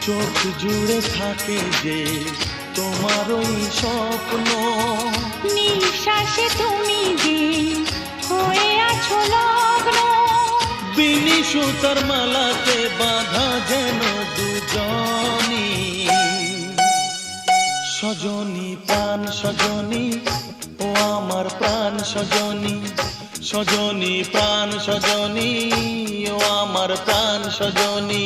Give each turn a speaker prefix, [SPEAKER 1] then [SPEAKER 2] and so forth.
[SPEAKER 1] চোখ জুড়ে থাকে যে তোমার ওই স্বপ্ন,
[SPEAKER 2] নিঃশ্বাসে তুমি যে হয়ে আছো লগ্ন।
[SPEAKER 1] বিনি সুতার মালাতে বাঁধা যেন দুজনি, সজনী প্রাণ সজনী ও আমার প্রাণ সজনী, সজনী প্রাণ সজনী ও আমার প্রাণ সজনী।